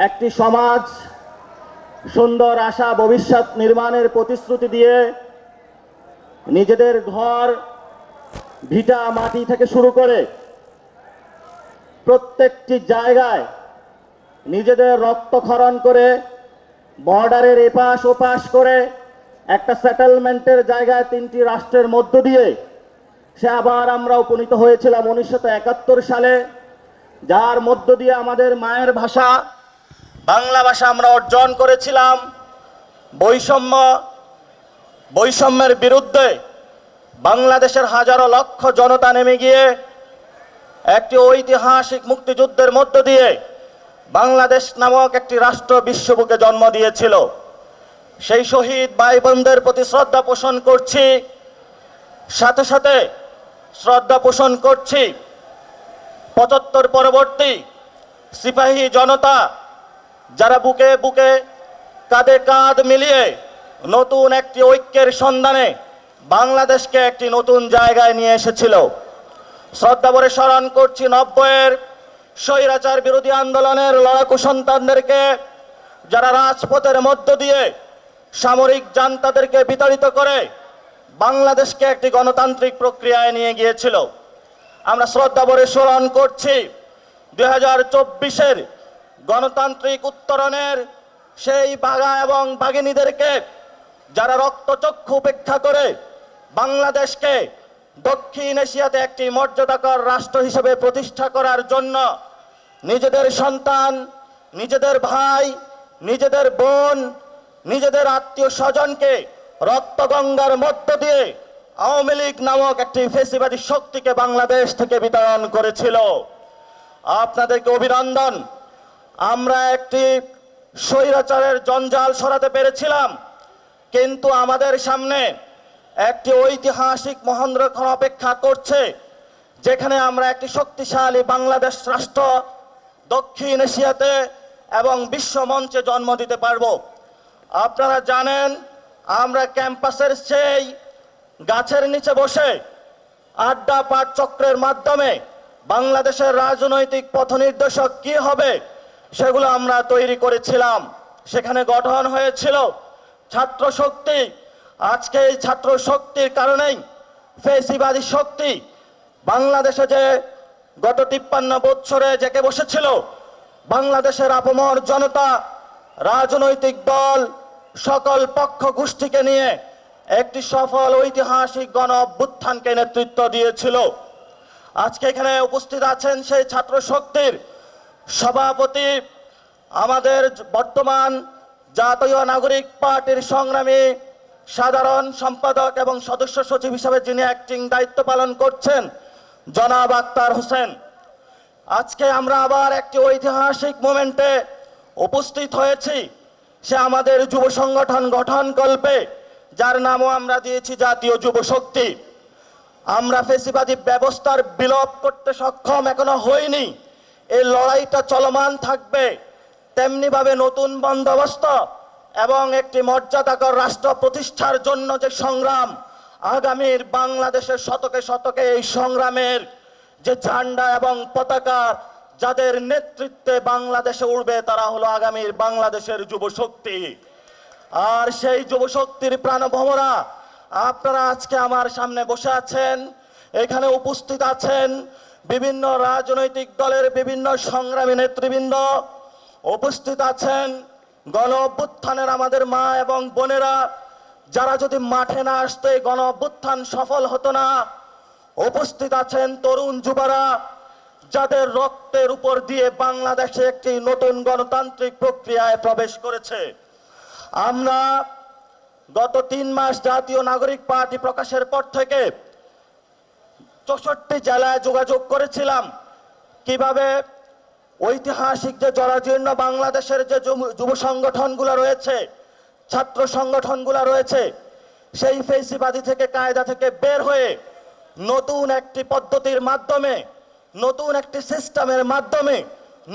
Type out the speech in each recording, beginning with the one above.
একটি সমাজ সুন্দর আশা ভবিষ্যৎ নির্মাণের প্রতিশ্রুতি দিয়ে নিজেদের ঘর ভিটা মাটি থেকে শুরু করে প্রত্যেকটি জায়গায় নিজেদের রক্তক্ষরণ করে বর্ডারের এপাশ ওপাশ করে একটা সেটেলমেন্টের জায়গায় তিনটি রাষ্ট্রের মধ্য দিয়ে সে আবার আমরা উপনীত হয়েছিলাম 1971 সালে, যার মধ্য দিয়ে আমাদের মায়ের ভাষা বাংলা ভাষা আমরা অর্জন করেছিলাম। বৈষম্যের বিরুদ্ধে বাংলাদেশের হাজারো লক্ষ জনতা নেমে গিয়ে একটি ঐতিহাসিক মুক্তিযুদ্ধের মধ্য দিয়ে বাংলাদেশ নামক একটি রাষ্ট্র বিশ্ববুকে জন্ম দিয়েছিল। সেই শহীদ ভাই বোনদের প্রতি শ্রদ্ধা পোষণ করছি, সাথে সাথে শ্রদ্ধা পোষণ করছি 75 পরবর্তী সিপাহী জনতা যারা বুকে বুকে কাঁধে কাঁধ মিলিয়ে নতুন একটি ঐক্যের সন্ধানে বাংলাদেশকে একটি নতুন জায়গায় নিয়ে এসেছিল। শ্রদ্ধা ভরে স্মরণ করছি 90-এর স্বৈরাচার বিরোধী আন্দোলনের লড়াকু সন্তানদেরকে, যারা রাজপথের মধ্য দিয়ে সামরিক জান্তাদেরকে বিতাড়িত করে বাংলাদেশকে একটি গণতান্ত্রিক প্রক্রিয়ায় নিয়ে গিয়েছিল। আমরা শ্রদ্ধা ভরে স্মরণ করছি 2024-এর গণতান্ত্রিক উত্তরণের সেই বাঘা এবং বাঘিনীদেরকে, যারা রক্তচক্ষু উপেক্ষা করে বাংলাদেশকে দক্ষিণ এশিয়াতে একটি মর্যাদাকর রাষ্ট্র হিসেবে প্রতিষ্ঠা করার জন্য নিজেদের সন্তান, নিজেদের ভাই, নিজেদের বোন, নিজেদের আত্মীয় স্বজনকে রক্তগঙ্গার মধ্য দিয়ে আওয়ামী লীগ নামক একটি ফ্যাসিবাদী শক্তিকে বাংলাদেশ থেকে বিতাড়ন করেছিল। আপনাদেরকে অভিনন্দন। আমরা একটি স্বৈরাচারের জঞ্জাল সরাতে পেরেছিলাম, কিন্তু আমাদের সামনে একটি ঐতিহাসিক মহেন্দ্রক্ষণ অপেক্ষা করছে, যেখানে আমরা একটি শক্তিশালী বাংলাদেশ রাষ্ট্র দক্ষিণ এশিয়াতে এবং বিশ্ব মঞ্চে জন্ম দিতে পারব। আপনারা জানেন, আমরা ক্যাম্পাসের সেই গাছের নিচে বসে আড্ডা পাঠ চক্রের মাধ্যমে বাংলাদেশের রাজনৈতিক পথ নির্দেশক কি হবে সেগুলো আমরা তৈরি করেছিলাম। সেখানে গঠন হয়েছিল ছাত্র শক্তি। আজকে এই ছাত্র শক্তির কারণেই ফ্যাসিবাদী শক্তি বাংলাদেশে যে গত 53 বছরে জেঁকে বসেছিল, বাংলাদেশের আপামর জনতা, রাজনৈতিক দল, সকল পক্ষ গোষ্ঠীকে নিয়ে একটি সফল ঐতিহাসিক গণ অভ্যুত্থানকে নেতৃত্ব দিয়েছিল। আজকে এখানে উপস্থিত আছেন সেই ছাত্র শক্তির সভাপতি, আমাদের বর্তমান জাতীয় নাগরিক পার্টির সংগ্রামী সাধারণ সম্পাদক এবং সদস্য সচিব হিসাবে যিনি অ্যাক্টিং দায়িত্ব পালন করছেন, জনাব আক্তার হোসেন। আজকে আমরা আবার একটি ঐতিহাসিক মোমেন্টে উপস্থিত হয়েছি। সে আমাদের যুব সংগঠন গঠনকল্পে, যার নামও আমরা দিয়েছি জাতীয় যুব শক্তি। আমরা ফ্যাসিবাদী ব্যবস্থার বিলোপ করতে সক্ষম এখনো হইনি। এই লড়াইটা চলমান থাকবে। তেমনিভাবে নতুন বন্দোবস্ত এবং একটি মর্যাদাকর রাষ্ট্র প্রতিষ্ঠার জন্য যে সংগ্রাম, আগামীর বাংলাদেশের শতকে শতকে এই সংগ্রামের যে ঝান্ডা এবং পতাকা যাদের নেতৃত্বে বাংলাদেশে উড়বে, তারা হলো আগামীর বাংলাদেশের যুব শক্তি। আর সেই যুব শক্তির প্রাণভোমরা আপনারা আজকে আমার সামনে বসে আছেন। এখানে উপস্থিত আছেন বিভিন্ন রাজনৈতিক দলের বিভিন্ন সংগ্রামী নেতৃবৃন্দ, উপস্থিত আছেন গণ অভ্যুত্থানের আমাদের মা এবং বোনেরা, যারা যদি মাঠে না আসতো এই গণ অভ্যুত্থান সফল হতো না। উপস্থিত আছেন তরুণ যুবরা, যাদের রক্তের উপর দিয়ে বাংলাদেশে একটি নতুন গণতান্ত্রিক প্রক্রিয়ায় প্রবেশ করেছে। আমরা গত 3 মাস জাতীয় নাগরিক পার্টি প্রকাশের পর থেকে 64 জেলায় যোগাযোগ করেছিলাম, কিভাবে ঐতিহাসিক যে জরাজীর্ণ বাংলাদেশের যে যুব সংগঠনগুলো রয়েছে, ছাত্র সংগঠনগুলো রয়েছে, সেই ফ্যাসিবাদী থেকে কায়দা থেকে বের হয়ে নতুন একটি পদ্ধতির মাধ্যমে, নতুন একটি সিস্টেমের মাধ্যমে,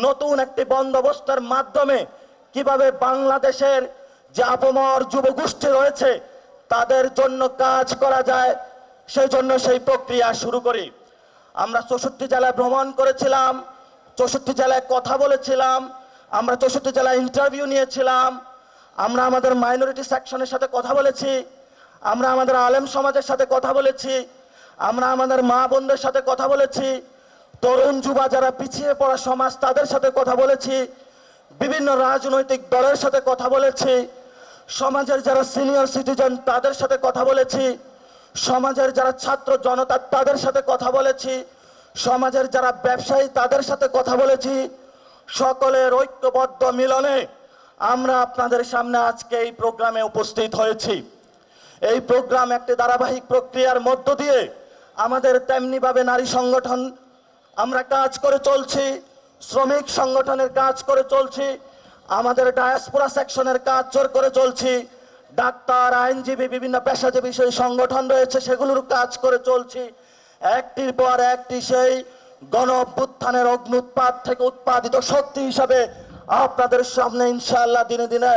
নতুন একটি বন্দোবস্তের মাধ্যমে কিভাবে বাংলাদেশের যে আপমর যুব গোষ্ঠী রয়েছে তাদের জন্য কাজ করা যায়, সেই জন্য সেই প্রক্রিয়া শুরু করি। আমরা 64 জেলায় ভ্রমণ করেছিলাম, 64 জেলায় কথা বলেছিলাম, আমরা 64 জেলায় ইন্টারভিউ নিয়েছিলাম, আমরা আমাদের মাইনরিটি সেকশনের সাথে কথা বলেছি, আমরা আমাদের আলেম সমাজের সাথে কথা বলেছি, আমরা আমাদের মা বোনদের সাথে কথা বলেছি, তরুণ যুবা যারা পিছিয়ে পড়া সমাজ তাদের সাথে কথা বলেছি, বিভিন্ন রাজনৈতিক দলের সাথে কথা বলেছি, সমাজের যারা সিনিয়র সিটিজেন তাদের সাথে কথা বলেছি, সমাজের যারা ছাত্র জনতা তাদের সাথে কথা বলেছি, সমাজের যারা ব্যবসায়ী তাদের সাথে কথা বলেছি। সকলের ঐক্যবদ্ধ মিলনে আমরা আপনাদের সামনে আজকে এই প্রোগ্রামে উপস্থিত হয়েছি। এই প্রোগ্রাম একটি ধারাবাহিক প্রক্রিয়ার মধ্য দিয়ে আমাদের তেমনিভাবে নারী সংগঠন আমরা কাজ করে চলছি, শ্রমিক সংগঠনের কাজ করে চলছি, আমাদের ডায়াসপোরা সেকশনের কাজ করে চলছি, ডাক্তার, আইনজীবী, বিভিন্ন পেশাজীবী সেই সংগঠন রয়েছে সেগুলোর কাজ করে চলছি। একটির পর একটি সেই গণ অভ্যুত্থানের অগ্নুৎপাত থেকে উৎপাদিত শক্তি হিসাবে আপনাদের সামনে ইনশাআল্লাহ দিনে দিনে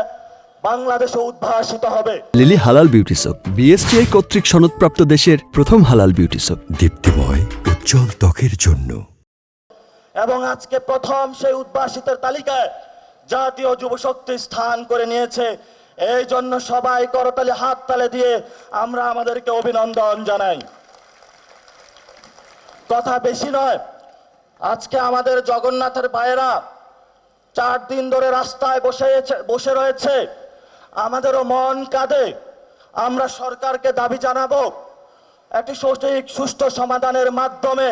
বাংলাদেশে উদ্ভাসিত হবে। লিলি হালাল বিউটি সোপ, বিএসটিআই কর্তৃক সনদপ্রাপ্ত দেশের প্রথম হালাল বিউটি সোপ, দীপ্তিময় উজ্জ্বল ত্বকের জন্য। এবং আজকে প্রথম সেই উদ্ভাসিতের তালিকায় জাতীয় যুব শক্তি স্থান করে নিয়েছে। এই জন্য সবাই করতালি হাততালি দিয়ে আমরা আমাদেরকে অভিনন্দন জানাই। কথা বেশি নয়, আজকে আমাদের জগন্নাথের ভাইয়েরা 4 দিন ধরে রাস্তায় বসে রয়েছে, আমাদেরও মন কাঁদে। আমরা সরকারকে দাবি জানাবো একটি সঠিক সুষ্ঠু সমাধানের মাধ্যমে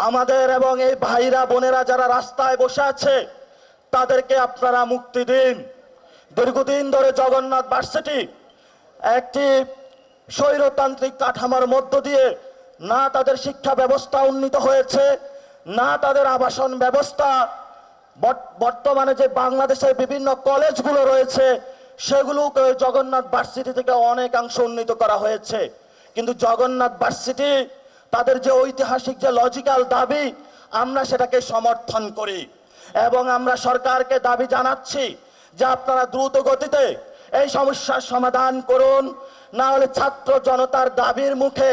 আমাদের এবং এই ভাইরা বোনেরা যারা রাস্তায় বসে আছে তাদেরকে আপনারা মুক্তি দিন। দীর্ঘদিন ধরে জগন্নাথ ভার্সিটি একটি স্বৈরতান্ত্রিক কাঠামোর মধ্য দিয়ে না তাদের শিক্ষা ব্যবস্থা উন্নীত হয়েছে, না তাদের আবাসন ব্যবস্থা। বর্তমানে যে বাংলাদেশের বিভিন্ন কলেজগুলো রয়েছে সেগুলোকে জগন্নাথ ভার্সিটি থেকে অনেকাংশ উন্নীত করা হয়েছে, কিন্তু জগন্নাথ ভার্সিটি তাদের যে ঐতিহাসিক যে লজিক্যাল দাবি আমরা সেটাকে সমর্থন করি এবং আমরা সরকারকে দাবি জানাচ্ছি যে আপনারা দ্রুত গতিতে এই সমস্যার সমাধান করুন, না হলে ছাত্র জনতার দাবির মুখে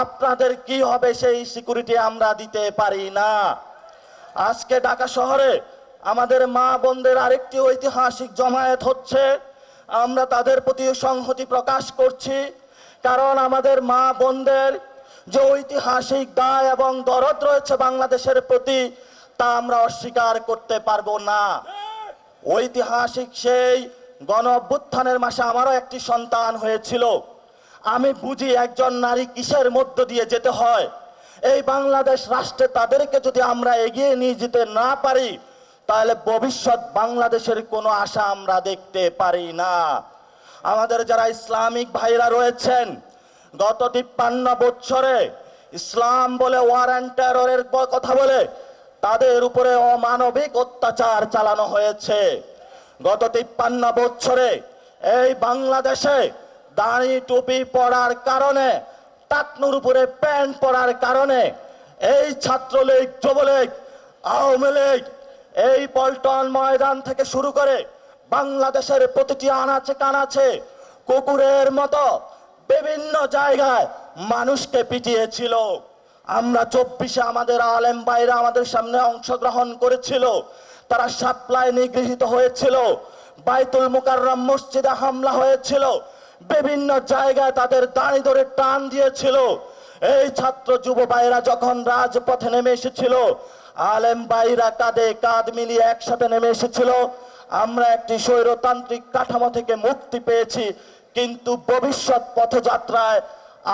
আপনাদের কি হবে সেই সিকিউরিটি আমরা দিতে পারি না। আজকে ঢাকা শহরে আমাদের মা বোনদের আরেকটি ঐতিহাসিক জমায়েত হচ্ছে, আমরা তাদের প্রতি সংহতি প্রকাশ করছি, কারণ আমাদের মা বোনদের যে ঐতিহাসিক দায় এবং দরদ রয়েছে বাংলাদেশের প্রতি তা আমরা অস্বীকার করতে পারবো না। ঐতিহাসিক সেই গণ অভ্যুত্থানের মাসে আমারও একটি সন্তান হয়েছিল। আমি বুঝি একজন নারী কিসের মধ্য দিয়ে যেতে হয়। এই বাংলাদেশ রাষ্ট্রে তাদেরকে যদি আমরা এগিয়ে নিয়ে যেতে না পারি তাহলে ভবিষ্যৎ বাংলাদেশের কোনো আশা আমরা দেখতে পারি না। আমাদের যারা ইসলামিক ভাইরা রয়েছেন গত 53 বছরে ইসলাম বলে ওয়ার অ্যান্ড টেররের কথা বলে তাদের উপরে অমানবিক অত্যাচার চালানো হয়েছে। গত 53 বছরে এই বাংলাদেশে দাড়ি টুপি পরার কারণে, টাকনুর উপরে প্যান্ট পরার কারণে এই ছাত্রলীগ, যুবলীগ, আওয়ামী লীগ এই পল্টন ময়দান থেকে শুরু করে বাংলাদেশের প্রতিটি আনাচে কানাচে কুকুরের মতো বিভিন্ন জায়গায় মানুষকে পিটিয়েছিল। আমরা 24-এ আমাদের আলেম ভাইরা আমাদের সামনে অংশগ্রহণ করেছিল, তারা সাপ্লাই নিগৃহীত হয়েছিল, বাইতুল মুকাররম মসজিদে হামলা হয়েছিল, বিভিন্ন জায়গায় তাদের দাঁড়ি ধরে টান দিয়েছিল। এই ছাত্র যুব ভাইরা যখন রাজপথে নেমে এসেছিল, আলেম ভাইরা কাঁধে কাঁধ মিলিয়ে একসাথে নেমে এসেছিল। আমরা একটি স্বৈরতান্ত্রিক কাঠামো থেকে মুক্তি পেয়েছি, কিন্তু ভবিষ্যৎ পথযাত্রায়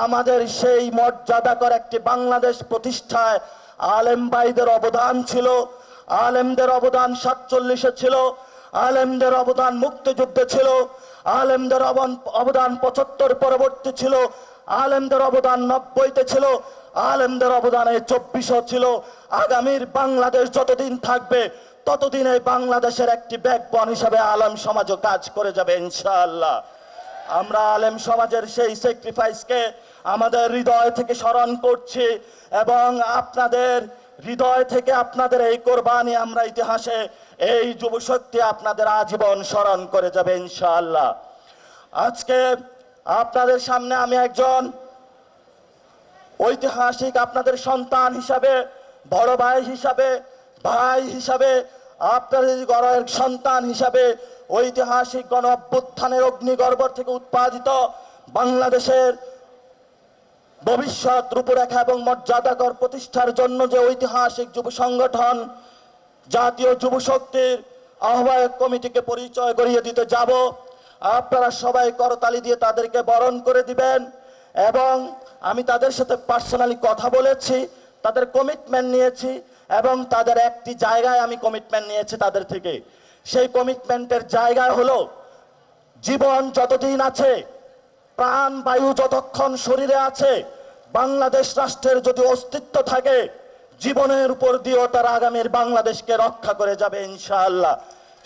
আমাদের সেই মর্যাদাকর একটি বাংলাদেশ প্রতিষ্ঠায় আলেম ভাইদের অবদান ছিল। আলেমদের অবদান 47-এ ছিল, আলেমদের অবদান মুক্তিযুদ্ধে ছিল, আলেমদের অবদান 75 পরবর্তী ছিল, আলেমদের অবদান 90-তে ছিল, আলেমদের অবদানে 24-ও ছিল। আগামীর বাংলাদেশ যতদিন থাকবে ততদিন এই বাংলাদেশের একটি ব্যাকবোন হিসাবে আলেম সমাজও কাজ করে যাবে ইনশাআল্লাহ। আমরা আলেম সমাজের সেই স্যাক্রিফাইসকে আমাদের হৃদয় থেকে স্মরণ করছি এবং আপনাদের হৃদয় থেকে আপনাদের এই কোরবানি আমরা ইতিহাসে এই যুবশক্তি আপনাদের আজীবন স্মরণ করে যাবে ইনশাআল্লাহ। আজকে আপনাদের সামনে আমি একজন ঐতিহাসিক আপনাদের সন্তান হিসাবে, বড় ভাই হিসাবে, ভাই হিসাবে আপনাদের গড়ের সন্তান হিসাবে ঐতিহাসিক গণ অভ্যুত্থানের অগ্নিগর্ভ থেকে উৎপাদিত বাংলাদেশের ভবিষ্যৎ রূপরেখা এবং মর্যাদাকর প্রতিষ্ঠার জন্য যে ঐতিহাসিক যুব সংগঠন জাতীয় যুব শক্তির আহ্বায়ক কমিটিকে পরিচয় করিয়ে দিতে যাব, আপনারা সবাই করতালি দিয়ে তাদেরকে বরণ করে দিবেন। এবং আমি তাদের সাথে পার্সোনালি কথা বলেছি, তাদের কমিটমেন্ট নিয়েছি এবং তাদের একটি জায়গায় আমি কমিটমেন্ট নিয়েছি তাদের থেকে। সেই কমিটমেন্টের জায়গায় হলো, জীবন যতদিন আছে, প্রাণ বায়ু যতক্ষণ শরীরে আছে, বাংলাদেশ রাষ্ট্রের যদি অস্তিত্ব থাকে, জীবনের উপর দিয়েও তারা আগামীর বাংলাদেশকে রক্ষা করে যাবে ইনশাআল্লাহ।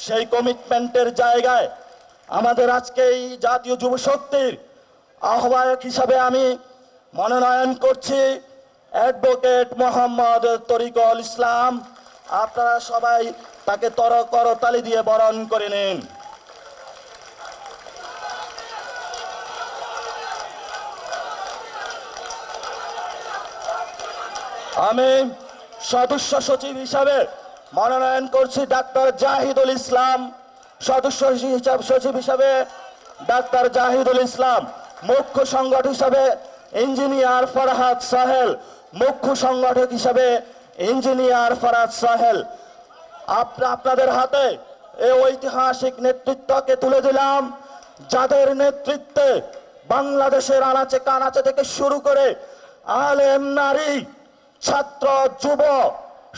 সেই কমিটমেন্টের জায়গায় আমাদের আজকে এই জাতীয় যুব শক্তির আহ্বায়ক হিসাবে আমি মনোনয়ন করছি অ্যাডভোকেট মোহাম্মদ তরিকুল ইসলাম। আপনারা সবাই তাকে করতালি দিয়ে বরণ করে নিন। আমি সদস্য সচিব হিসাবে মনোনয়ন করছি ডাক্তার জাহিদুল ইসলাম, সদস্য সচিব হিসাবে ডাক্তার জাহিদুল ইসলাম, মুখ্য সংগঠক হিসাবে ইঞ্জিনিয়ার ফরহাদ সাহেল, মুখ্য সংগঠক হিসাবে ইঞ্জিনিয়ার ফরহাদ সাহেল। আপনাদের হাতে এই ঐতিহাসিক নেতৃত্বকে তুলে দিলাম, যাদের নেতৃত্বে বাংলাদেশের আনাচে কানাচে থেকে শুরু করে আলেম, নারী, ছাত্র, যুব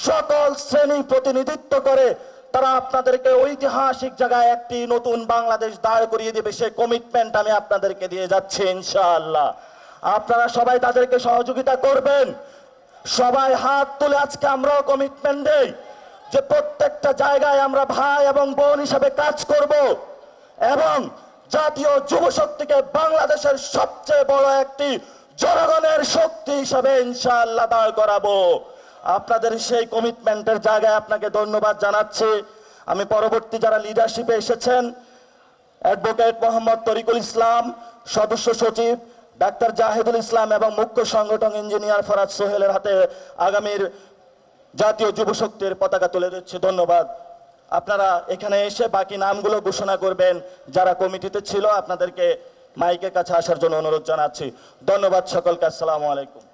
সকল শ্রেণী প্রতিনিধিত্ব করে তারা আপনাদেরকে ঐতিহাসিক জায়গায় একটি নতুন বাংলাদেশ দাঁড় করিয়ে দেবে। সে কমিটমেন্ট আমি আপনাদেরকে দিয়ে যাচ্ছি ইনশাআল্লাহ। আপনারা সবাই তাদেরকে সহযোগিতা করবেন। সবাই হাত তুলে আজকে আমরাও কমিটমেন্ট দেই যে প্রত্যেকটা জায়গায় আমরা ভাই এবং বোন হিসাবে কাজ করব এবং জাতীয় যুব শক্তিকে বাংলাদেশের সবচেয়ে বড় একটি জনগণের শক্তি হিসাবে ইনশাআল্লাহ দাঁড় করাবো। আপনাদের সেই কমিটমেন্টের জায়গায় আপনাকে ধন্যবাদ জানাচ্ছি। আমি পরবর্তী যারা লিডারশিপে এসেছেন, অ্যাডভোকেট মোহাম্মদ তরিকুল ইসলাম, সদস্য সচিব ডাক্তার জাহিদুল ইসলাম এবং মুখ্য সংগঠক ইঞ্জিনিয়ার ফরহাদ সোহেলের হাতে আগামীর জাতীয় যুব শক্তির পতাকা তুলে দিচ্ছি। ধন্যবাদ। আপনারা এখানে এসে বাকি নামগুলো ঘোষণা করবেন যারা কমিটিতে ছিল। আপনাদেরকে মাইকের কাছে আসার জন্য অনুরোধ জানাচ্ছি। ধন্যবাদ সকলকে। আসসালামু আলাইকুম।